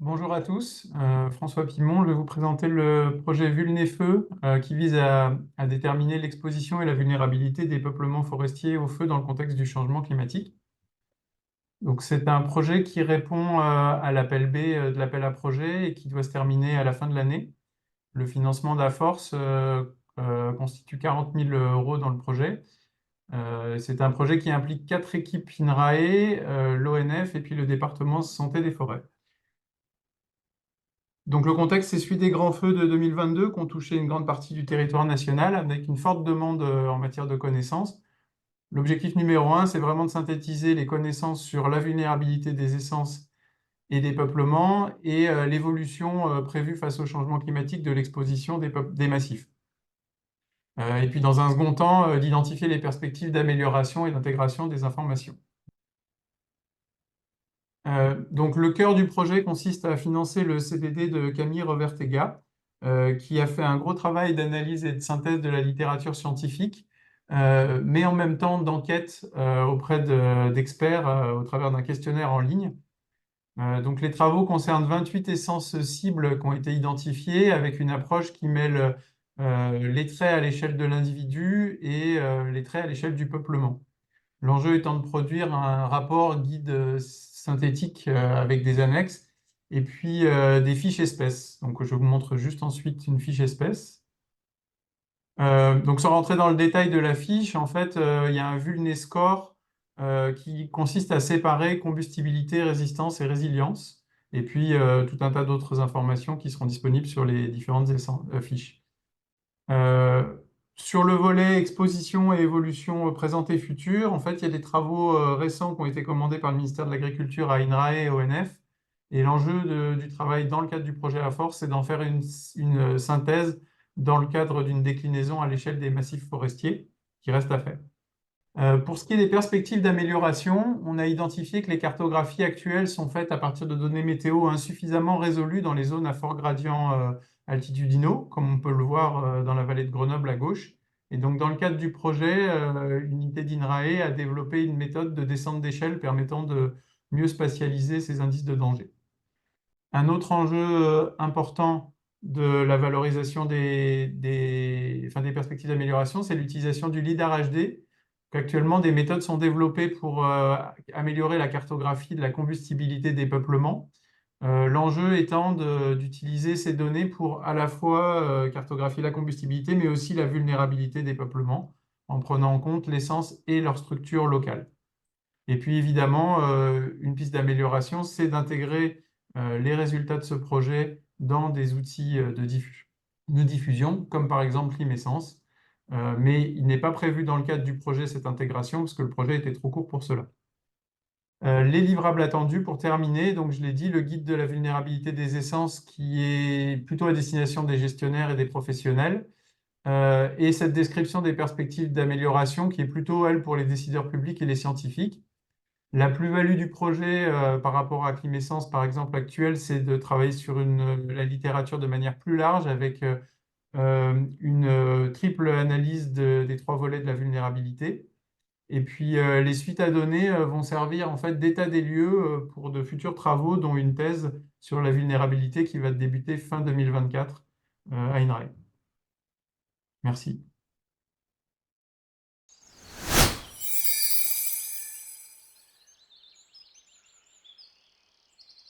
Bonjour à tous, François Pimon, je vais vous présenter le projet Vulnefeu qui vise à déterminer l'exposition et la vulnérabilité des peuplements forestiers au feu dans le contexte du changement climatique. Donc c'est un projet qui répond à l'appel B de l'appel à projet et qui doit se terminer à la fin de l'année. Le financement d'Aforce constitue 40 000 euros dans le projet. C'est un projet qui implique 4 équipes INRAE, l'ONF et puis le département Santé des Forêts. Donc le contexte, c'est celui des grands feux de 2022 qui ont touché une grande partie du territoire national avec une forte demande en matière de connaissances. L'objectif numéro un, c'est vraiment de synthétiser les connaissances sur la vulnérabilité des essences et des peuplements et l'évolution prévue face au changement climatique de l'exposition des massifs. Et puis dans un second temps, d'identifier les perspectives d'amélioration et d'intégration des informations. Donc, le cœur du projet consiste à financer le CDD de Camille Revertega, qui a fait un gros travail d'analyse et de synthèse de la littérature scientifique, mais en même temps d'enquête auprès d'experts au travers d'un questionnaire en ligne. Donc, les travaux concernent 28 essences cibles qui ont été identifiées avec une approche qui mêle les traits à l'échelle de l'individu et les traits à l'échelle du peuplement. L'enjeu étant de produire un rapport guide synthétique avec des annexes et puis des fiches espèces. Donc, je vous montre juste ensuite une fiche espèce. Donc, sans rentrer dans le détail de la fiche, en fait, il y a un vulnéscore qui consiste à séparer combustibilité, résistance et résilience, et puis tout un tas d'autres informations qui seront disponibles sur les différentes fiches. Euh, sur le volet exposition et évolution présente et future, en fait, il y a des travaux récents qui ont été commandés par le ministère de l'Agriculture à INRAE et ONF. Et l'enjeu du travail dans le cadre du projet AFORCE, c'est d'en faire une synthèse dans le cadre d'une déclinaison à l'échelle des massifs forestiers qui reste à faire. Pour ce qui est des perspectives d'amélioration, on a identifié que les cartographies actuelles sont faites à partir de données météo insuffisamment résolues dans les zones à fort gradient altitudinaux, comme on peut le voir dans la vallée de Grenoble à gauche. Et donc, dans le cadre du projet, l'unité d'INRAE a développé une méthode de descente d'échelle permettant de mieux spatialiser ces indices de danger. Un autre enjeu important de la valorisation des perspectives d'amélioration, c'est l'utilisation du LIDAR HD. Actuellement, des méthodes sont développées pour améliorer la cartographie de la combustibilité des peuplements. L'enjeu étant d'utiliser ces données pour à la fois cartographier la combustibilité, mais aussi la vulnérabilité des peuplements, en prenant en compte l'essence et leur structure locale. Et puis évidemment, une piste d'amélioration, c'est d'intégrer les résultats de ce projet dans des outils de diffusion, comme par exemple l'IMESSENCE. Mais il n'est pas prévu dans le cadre du projet cette intégration, parce que le projet était trop court pour cela. Les livrables attendus, pour terminer, donc je l'ai dit, le guide de la vulnérabilité des essences qui est plutôt à destination des gestionnaires et des professionnels, et cette description des perspectives d'amélioration qui est plutôt, elle, pour les décideurs publics et les scientifiques. La plus-value du projet par rapport à Climessence, par exemple, actuel, c'est de travailler sur la littérature de manière plus large avec une triple analyse des 3 volets de la vulnérabilité. Et puis, les suites à données vont servir en fait d'état des lieux pour de futurs travaux, dont une thèse sur la vulnérabilité qui va débuter fin 2024 à INRAE. Merci.